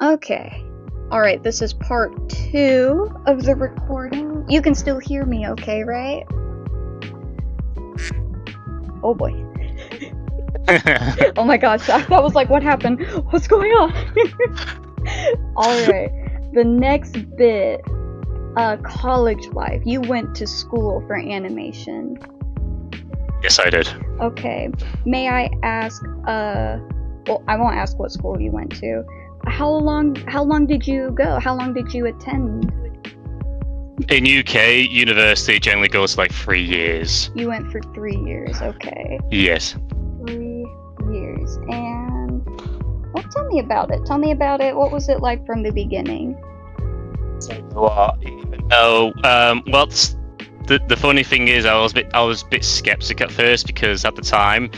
Okay. Alright, this is part 2 of the recording. You can still hear me okay, right? Oh boy. Oh my gosh, that was like, what happened? What's going on? Alright, the next bit, college life. You went to school for animation. Yes, I did. Okay, may I ask, well, I won't ask what school you went to. How long did you go? How long did you attend? In UK, university generally goes like 3 years. You went for 3 years, okay. Yes. 3 years, and well, tell me about it. Tell me about it. What was it like from the beginning? Well, the funny thing is, I was a bit skeptic at first because at the time,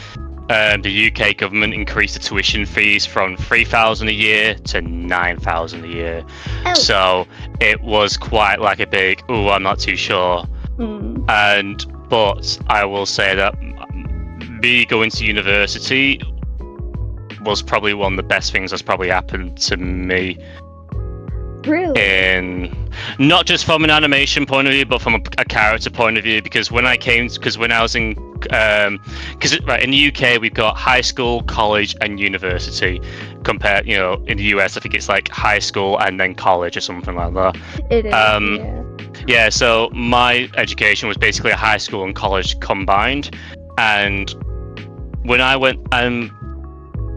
the UK government increased the tuition fees from £3,000 a year to £9,000 a year. Oh. So it was quite like a big, I'm not too sure. But I will say that me going to university was probably one of the best things that's probably happened to me. Really? And not just from an animation point of view, but from a character point of view. Because when I was in, right, in the UK we've got high school, college, and university. Compared, in the US I think it's like high school and then college or something like that. It is. Yeah. Yeah. So my education was basically a high school and college combined. And when I went,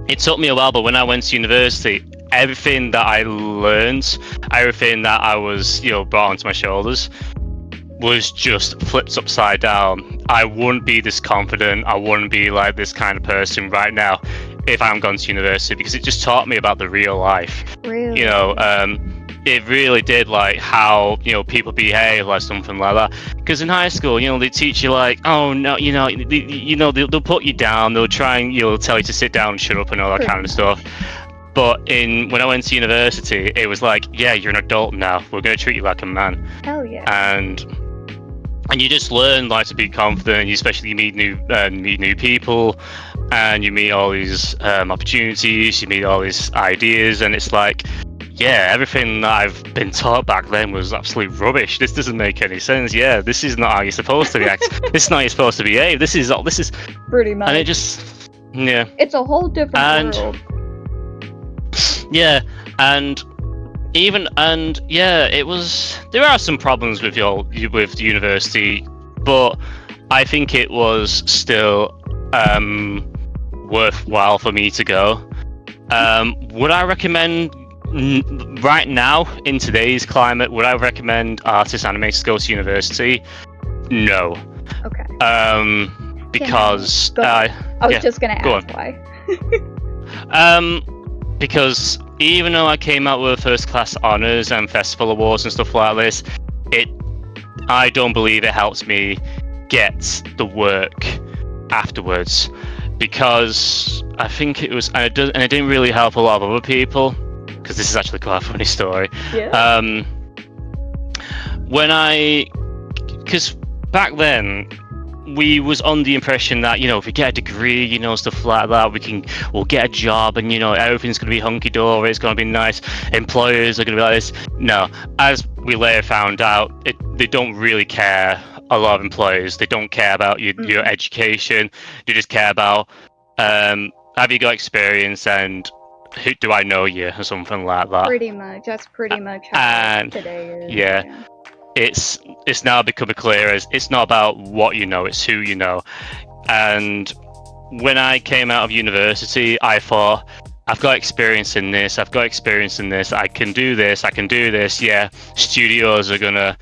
it took me a while, but when I went to university, everything that I learned, everything that I was, brought onto my shoulders, was just flipped upside down. I wouldn't be this confident. I wouldn't be like this kind of person right now if I hadn't gone to university, because it just taught me about the real life. Really? It really did, like how people behave, like something like that. Because in high school, they teach you like, oh no, they'll put you down. They'll try and tell you to sit down and shut up and all that kind of stuff. But when I went to university, it was like, yeah, you're an adult now. We're going to treat you like a man. Hell yeah. And you just learn like to be confident. You especially meet new people, and you meet all these opportunities. You meet all these ideas, and it's like, yeah, everything that I've been taught back then was absolute rubbish. This doesn't make any sense. Yeah, this is not how you're supposed to react. This is not how you're supposed to behave. This is pretty much. And it just, yeah. It's a whole different world. Yeah, it was. There are some problems with the university, but I think it was still worthwhile for me to go. Would I recommend right now in today's climate? Would I recommend artists animators go to university? No. Okay. Because I was just gonna ask why. Because even though I came out with first class honours and festival awards and stuff like this, I don't believe it helps me get the work afterwards, because I think it was, and it didn't really help a lot of other people, because this is actually quite a funny story. Yeah. Because back then, we was on the impression that if we get a degree, stuff like that, we'll get a job, and everything's going to be hunky-dory, it's going to be nice, employers are going to be like this. No, as we later found out, they don't really care. A lot of employers, they don't care about your education. They just care about have you got experience and who do I know you, or something like that. Pretty much. That's pretty much how today is. Yeah. It's now become clear as it's not about what you know, it's who you know. And when I came out of university, I thought, I've got experience in this, I can do this. Yeah, studios are gonna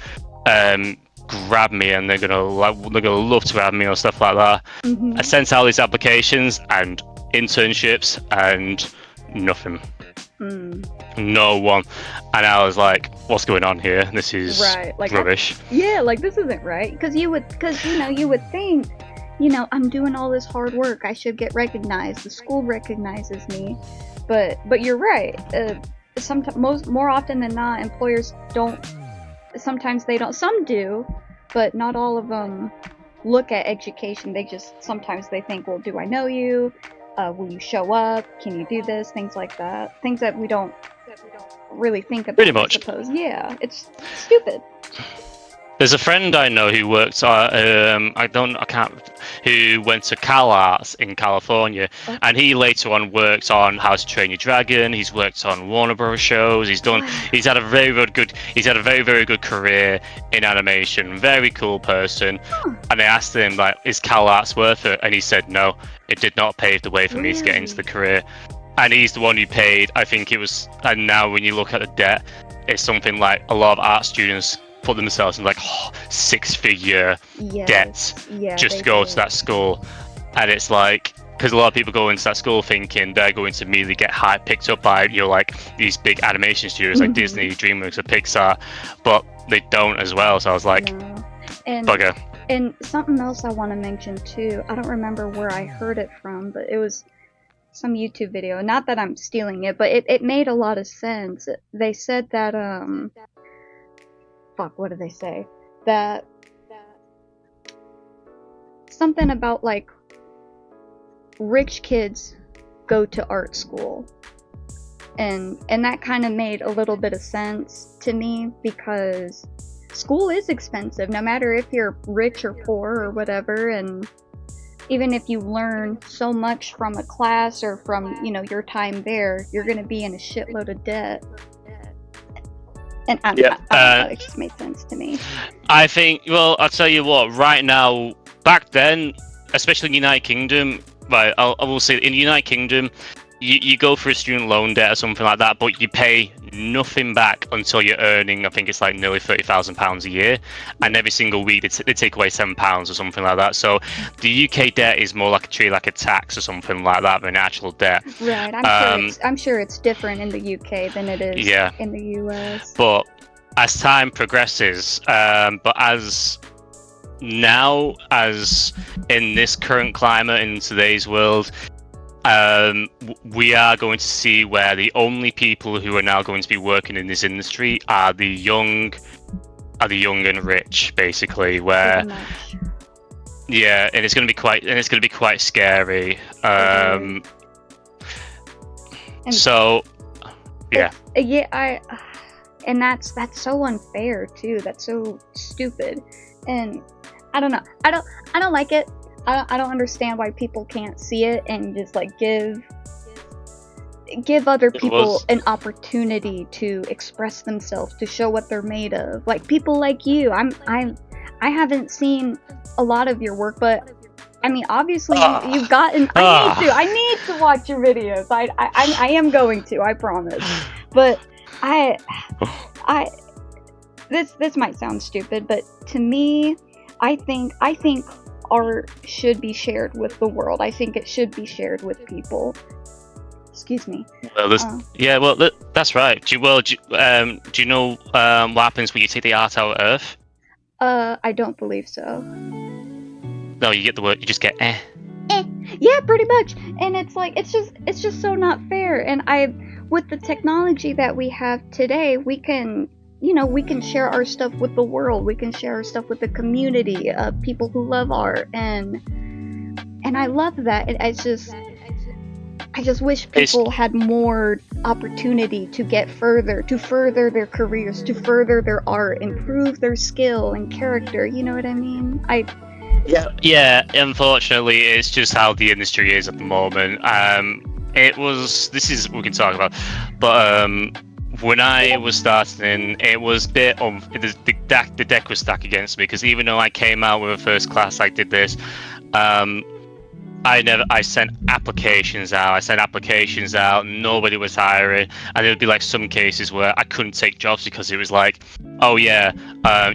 grab me, and they're gonna love to have me or stuff like that. I sent out these applications and internships and nothing. No one. And I was like, what's going on here? This is rubbish. This isn't right. Because you would think, I'm doing all this hard work, I should get recognized, the school recognizes me. But you're right. More often than not, employers don't. Sometimes they don't. Some do, but not all of them look at education. Sometimes they think, well, do I know you? Will you show up? Can you do this? Things like that. Things that we don't really think about. Pretty much. I suppose. Yeah, it's stupid. There's a friend I know who works at who went to Cal Arts in California, and he later on worked on How to Train Your Dragon. He's worked on Warner Bros. Shows. He's had a very good career in animation. Very cool person. And I asked him, like, is Cal Arts worth it? And he said no, it did not pave the way for me to get into the career. And he's the one who paid. I think it was. And now when you look at the debt, it's something like a lot of art students put themselves in like 6-figure debts just to go to that school. And it's like, because a lot of people go into that school thinking they're going to immediately get picked up by, you know, like these big animation studios like Disney, DreamWorks, or Pixar, but they don't as well. So I was like, bugger. And something else I want to mention too, I don't remember where I heard it from, but it was some YouTube video. Not that I'm stealing it, but it made a lot of sense. They said that what did they say? That something about like rich kids go to art school, and that kind of made a little bit of sense to me, because school is expensive no matter if you're rich or poor or whatever. And even if you learn so much from a class or from, you know, your time there, you're going to be in a shitload of debt. And I don't know, it just made sense to me. I think, well, I'll tell you what, right now, back then, especially in the United Kingdom, right, I will say in the United Kingdom, you go for a student loan debt or something like that, but you pay nothing back until you're earning, I think it's like nearly £30,000 a year, and every single week they take away £7 or something like that. So the UK debt is more like treated like a tax or something like that than an actual debt. Right, I'm sure it's different in the UK than it is in the US. But as time progresses, but as now, as in this current climate in today's world, we are going to see where the only people who are now going to be working in this industry are the young and rich, basically. Where, yeah, and it's going to be quite scary. So, yeah. And that's so unfair too. That's so stupid, and I don't know. I don't like it. I don't understand why people can't see it and just like give other people an opportunity to express themselves, to show what they're made of. Like people like you. I haven't seen a lot of your work, but I mean, obviously you've gotten. I need to watch your videos. I am going to. I promise. But this might sound stupid, but to me, I think art should be shared with the world. I think it should be shared with people. Excuse me. Well, that's right. Do you know what happens when you take the art out of Earth? I don't believe so. No, you get the word. You just get eh. Yeah, pretty much. And it's like it's just so not fair. And with the technology that we have today, we can share our stuff with the world. We can share our stuff with the community of people who love art, and I love that. I just wish people had more opportunity to get further, to further their careers, to further their art, improve their skill and character. You know what I mean? Yeah. Unfortunately, it's just how the industry is at the moment. We can talk about, but when I was starting, it was a bit the deck was stacked against me, because even though I came out with a first class, I did this. I sent applications out. Nobody was hiring, and there would be like some cases where I couldn't take jobs because it was like, oh yeah,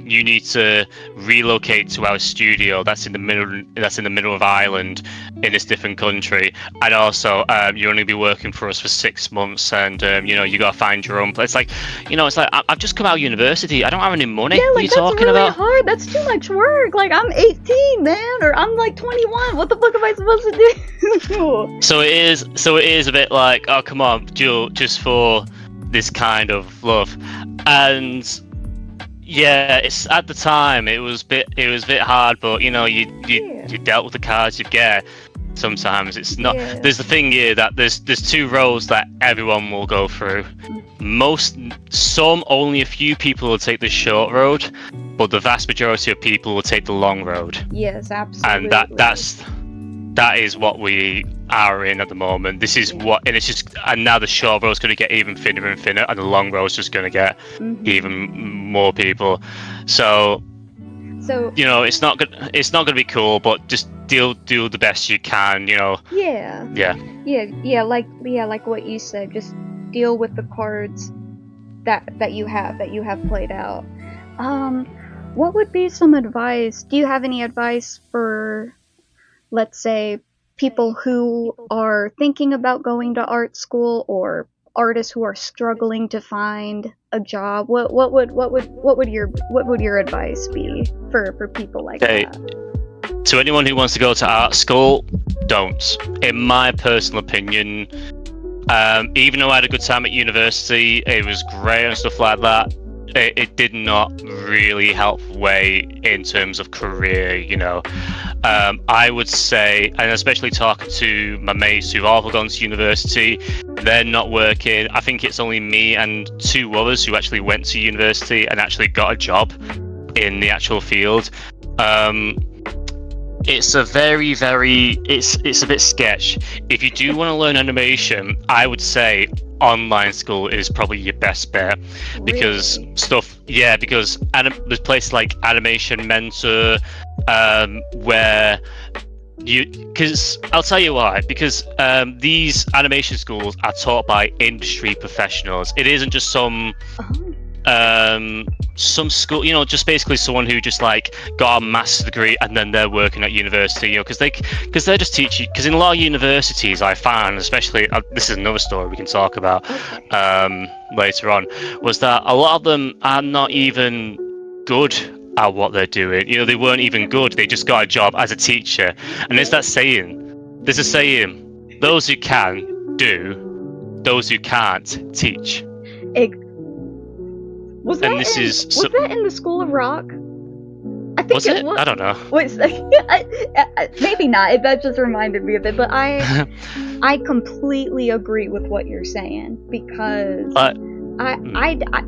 you need to relocate to our studio that's in the middle of Ireland in this different country, and also you only be working for us for 6 months, and you gotta find your own place. It's like I've just come out of university. I don't have any money. Yeah, like, what are you talking really about? Hard. That's too much work. Like, I'm 18, man, or I'm like 21. What the fuck am I supposed to do? So it is a bit like, oh come on, Jewel, just for this kind of love. And yeah, it's at the time it was a bit hard, but you dealt with the cards you get. Sometimes it's not. There's the thing here that there's two roles that everyone will go through. only a few people will take the short road, but the vast majority of people will take the long road. Yes, And absolutely. that is what we are in at the moment. This is and now the short road's going to get even thinner and thinner, and the long road's just going to get even more people. So it's not good. It's not going to be cool, but just do the best you can. Yeah. Like what you said. Just deal with the cards that you have played out. What would be some advice? Do you have any advice for, let's say, people who are thinking about going to art school, or artists who are struggling to find a job? What would your advice be for people like that? To anyone who wants to go to art school, don't. In my personal opinion, even though I had a good time at university, it was great and stuff like that, it did not really help way in terms of career. I would say, and especially talking to my mates who've all gone to university, they're not working. I think it's only me and 2 others who actually went to university and actually got a job in the actual field. It's a very, very, it's a bit sketch. If you do want to learn animation, I would say online school is probably your best bet, because because there's places like Animation Mentor, where because I'll tell you why, because these animation schools are taught by industry professionals. It isn't just some school, just basically someone who just like got a master's degree and then they're working at university, because they're just teaching. Because in a lot of universities, I found, especially this is another story we can talk about later on, was that a lot of them are not even good at what they're doing. They weren't even good. They just got a job as a teacher. And there's a saying, those who can do, those who can't teach. Was that in the School of Rock? I think was it? I don't know. Maybe not. That just reminded me of it. But I completely agree with what you're saying, because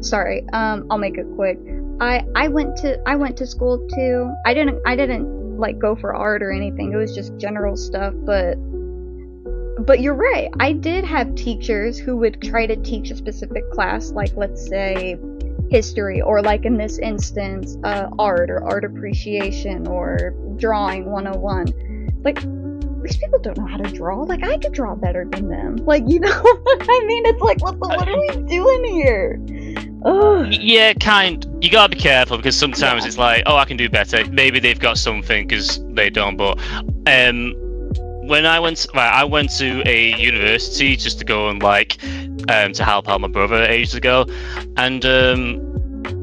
sorry. I'll make it quick. I went to school too. I didn't like go for art or anything. It was just general stuff. But you're right. I did have teachers who would try to teach a specific class, like let's say history, or like in this instance, art or art appreciation or drawing 101. Like, these people don't know how to draw. Like, I could draw better than them. Like, I mean, it's like, what are we doing here? Ugh. Yeah, you gotta be careful, because sometimes it's like, oh, I can do better. Maybe they've got something because they don't. But when I went to a university just to go and to help out my brother ages ago, and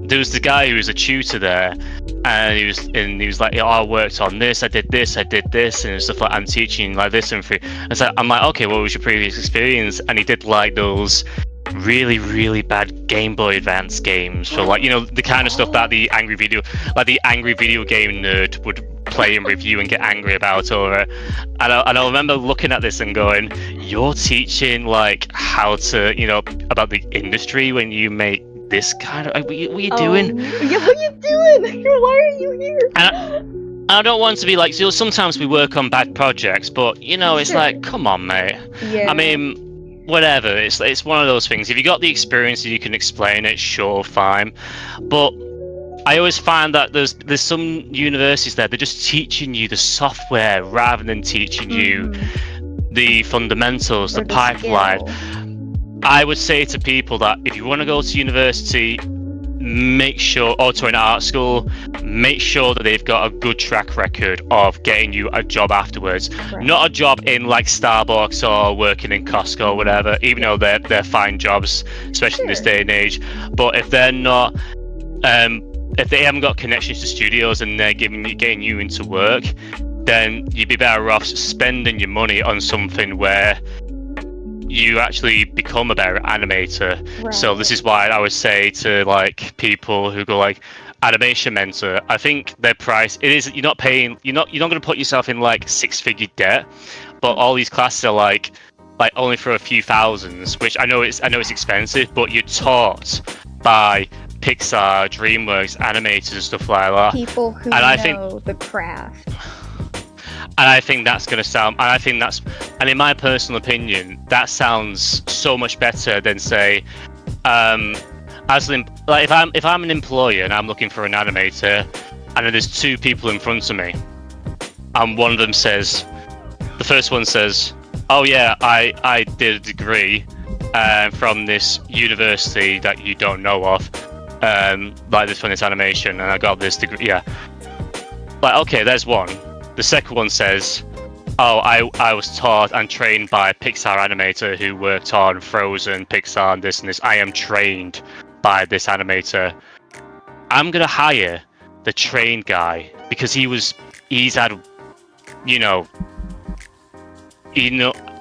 there was the guy who was a tutor there, and he was like, I worked on this, I did this, and stuff like, I'm teaching like this and free. And so I'm like, okay, what was your previous experience? And he did like those really, really bad Game Boy Advance games for the kind of stuff that the angry video game nerd would play and review and get angry about over it. And I remember looking at this and going, you're teaching like how to about the industry when you make this kind of, what are you doing? Yeah, what are you doing? Why are you here? And I don't want to be like, sometimes we work on bad projects, but it's like, come on, mate. Yeah. I mean, whatever. It's one of those things. If you got the experience and you can explain it, sure, fine. But I always find that there's some universities there, they're just teaching you the software rather than teaching you the fundamentals, the pipeline. I would say to people that if you want to go to university, make sure, or to an art school, make sure that they've got a good track record of getting you a job afterwards. Right. Not a job in like Starbucks or working in Costco or whatever, even though they're fine jobs, especially in this day and age. But if they're not, if they haven't got connections to studios and they're getting you into work, then you'd be better off spending your money on something where you actually become a better animator. Right. So this is why I would say to like people who go like Animation Mentor, I think their price, it is, you're not going to put yourself in like 6-figure debt, but all these classes are like like only for a few thousands, which I know it's expensive, but you're taught by Pixar, DreamWorks, animators, and stuff like that. People who And I know the craft. And I think that's going to sound, and in my personal opinion, that sounds so much better than say, like if I'm an employer and I'm looking for an animator, and then there's two people in front of me, and one of them says, the first one says, "Oh yeah, I did a degree from this university that you don't know of, like this from this animation, and I got this degree." Yeah, like okay, there's one. The second one says, "Oh, I was taught and trained by a Pixar animator who worked on Frozen, Pixar, and this and this. I am trained by this animator. I'm gonna hire the trained guy because he's had, you know,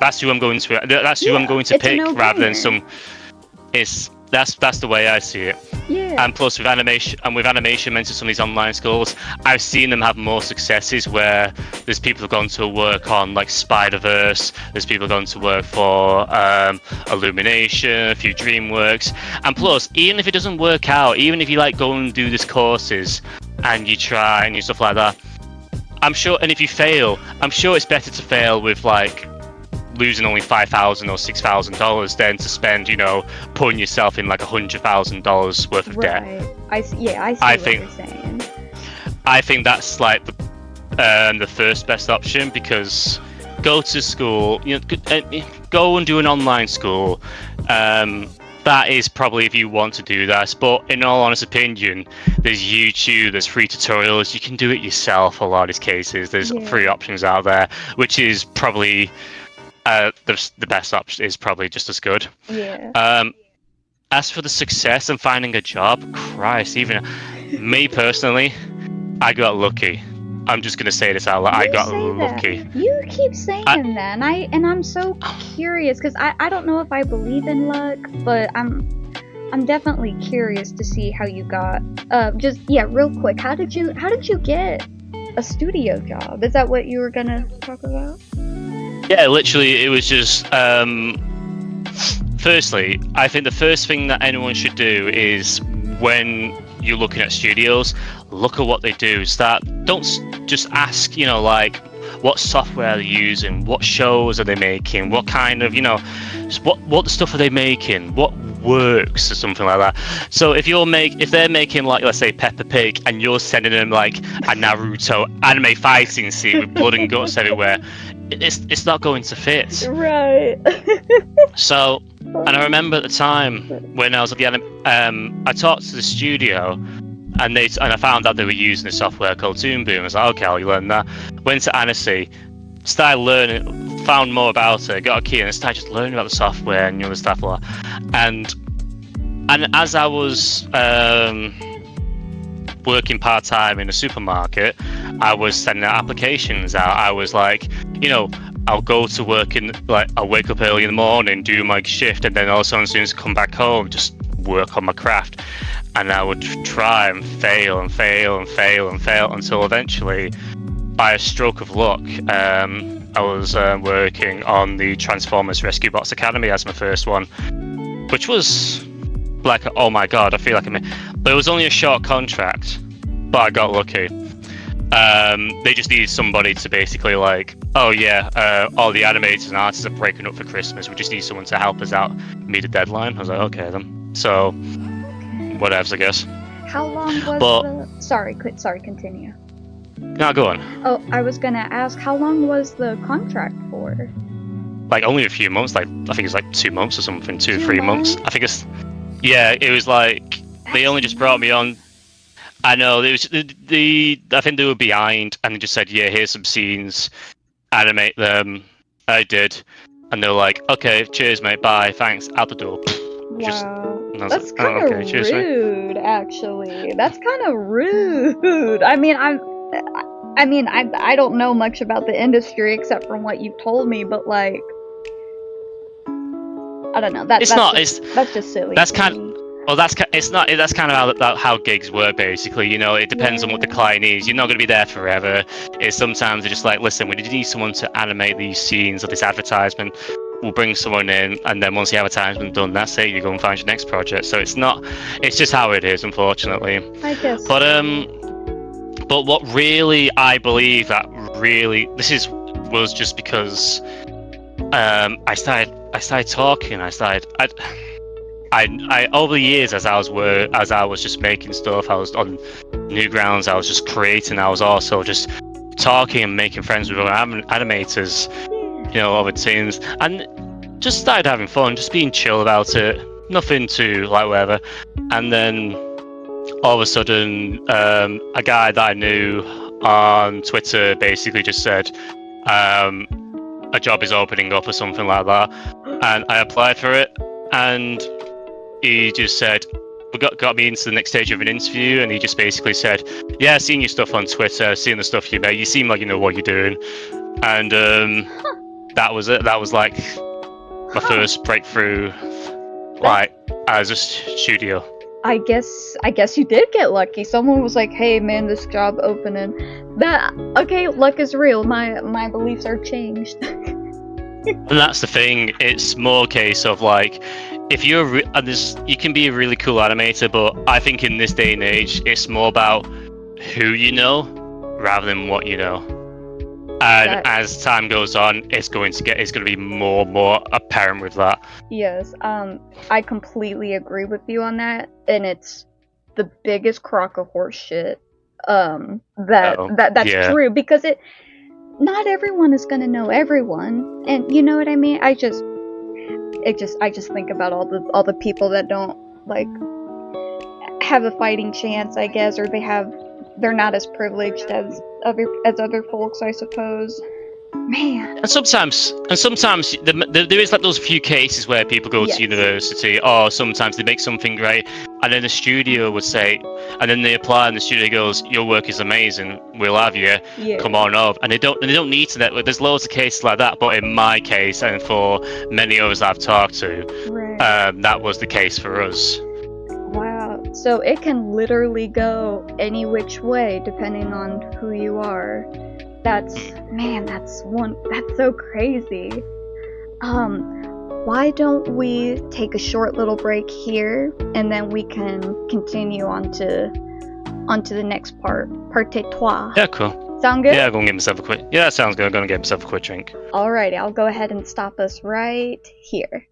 that's who I'm going to. That's who I'm going to pick rather than some. That's the way I see it. Yeah. And plus with animation mentioned some of these online schools, I've seen them have more successes where there's people who've gone to work on like Spider-Verse, there's people who've gone to work for Illumination, a few DreamWorks, and plus even if it doesn't work out, even if you like go and do these courses and you try and you stuff like that, I'm sure, and if you fail, I'm sure it's better to fail with like losing only $5,000 or $6,000 than to spend, putting yourself in like $100,000 worth of debt. I see what you're saying. I think that's like the first best option, because go to school, go and do an online school. That is probably if you want to do that. But in all honest opinion, there's YouTube, there's free tutorials. You can do it yourself. A lot of these cases, there's free options out there, which is probably. The best option is probably just as good. Yeah. As for the success and finding a job, Christ, even me personally, I got lucky. I'm just gonna say this out loud. I got lucky. You keep saying that, and I'm so curious because I don't know if I believe in luck, but I'm definitely curious to see how you got. Real quick, how did you get a studio job? Is that what you were gonna talk about? Yeah, literally, it was just. Firstly, I think the first thing that anyone should do is when you're looking at studios, look at what they do. Don't just ask, like, what software they're using, what shows are they making, what kind of, what stuff are they making, what works or something like that. So if they're making like, let's say, Peppa Pig, and you're sending them like a Naruto anime fighting scene with blood and guts everywhere, it's not going to fit. Right. So, and I remember at the time when I was at the I talked to the studio, and I found out they were using a software called Toon Boom. I was like, okay, I'll learn that. Went to Annecy, started learning, found more about it, got a key, and started just learning about the software and the stuff like that. And as I was working part-time in a supermarket, I was sending out applications out. I was like, I'll go to work I'll wake up early in the morning, do my shift, and then all of a sudden, as soon as I come back home, just work on my craft. And I would try and fail and fail and fail and fail until eventually, by a stroke of luck, I was working on the Transformers Rescue Bots Academy as my first one, which was like, oh my god, I feel like but it was only a short contract, but I got lucky. They just needed somebody to basically like, oh yeah, all the animators and artists are breaking up for Christmas. We just need someone to help us out, meet a deadline. I was like, okay then. So, whatevs, I guess. How long was Sorry, continue. No, go on. Oh, I was gonna ask, how long was the contract for? Like only a few months. Like I think it's like 2 months or something, 2 or 3 months. I think it's. Yeah, it was like they only just brought me on. I know it was I think they were behind, and they just said, "Yeah, here's some scenes, animate them." I did, and they were like, "Okay, cheers, mate. Bye, thanks." Out the door. Wow, that's kind of rude, actually. That's kind of rude. I mean, I don't know much about the industry except from what you've told me, but like, I don't know. That's just silly. That's kind of. Well, that's kind of how gigs work, basically. It depends on what the client needs. You're not going to be there forever. It's sometimes they're just like, listen, we need someone to animate these scenes or this advertisement. we'll bring someone in, and then once the advertisement's been done, that's it. You go and find your next project. So it's not. It's just how it is, unfortunately. I guess. But what really I believe that really was just because I started talking. I over the years as I was just making stuff, I was on Newgrounds, I was just creating, I was also just talking and making friends with other animators, other teams, and just started having fun, just being chill about it, nothing too like whatever. And then all of a sudden, a guy that I knew on Twitter basically just said, a job is opening up or something like that, and I applied for it, and he just said, got me into the next stage of an interview, and he just basically said, yeah, I've seen your stuff on Twitter, seen the stuff you make, you seem like you know what you're doing. And that was it. That was like my first breakthrough, like as a studio. I guess you did get lucky. Someone was like, hey man, this job opening. Okay, luck is real. My beliefs are changed. And that's the thing, it's more a case of like, if you're you can be a really cool animator, but I think in this day and age it's more about who you know rather than what you know. And as time goes on, it's going to be more and more apparent with that. Yes, I completely agree with you on that, and it's the biggest crock of horse shit. That's true, because not everyone is gonna know everyone, and you know what I mean. I just think about all the people that don't like have a fighting chance, I guess, or they're not as privileged as other folks, I suppose. Man. And sometimes there is like those few cases where people go to university, or sometimes they make something great, and then the studio would say, and then they apply, and the studio goes, your work is amazing, we'll have you, come on up. And they don't need to network. There's loads of cases like that, but in my case, and for many others I've talked to, that was the case for us. Wow. So it can literally go any which way depending on who you are. That's so crazy. Why don't we take a short little break here, and then we can continue on to the next part, parte trois. Yeah, cool. Sound good? Yeah, I'm gonna get myself a quick. Yeah, that sounds good. I'm gonna get myself a quick drink. Alrighty, I'll go ahead and stop us right here.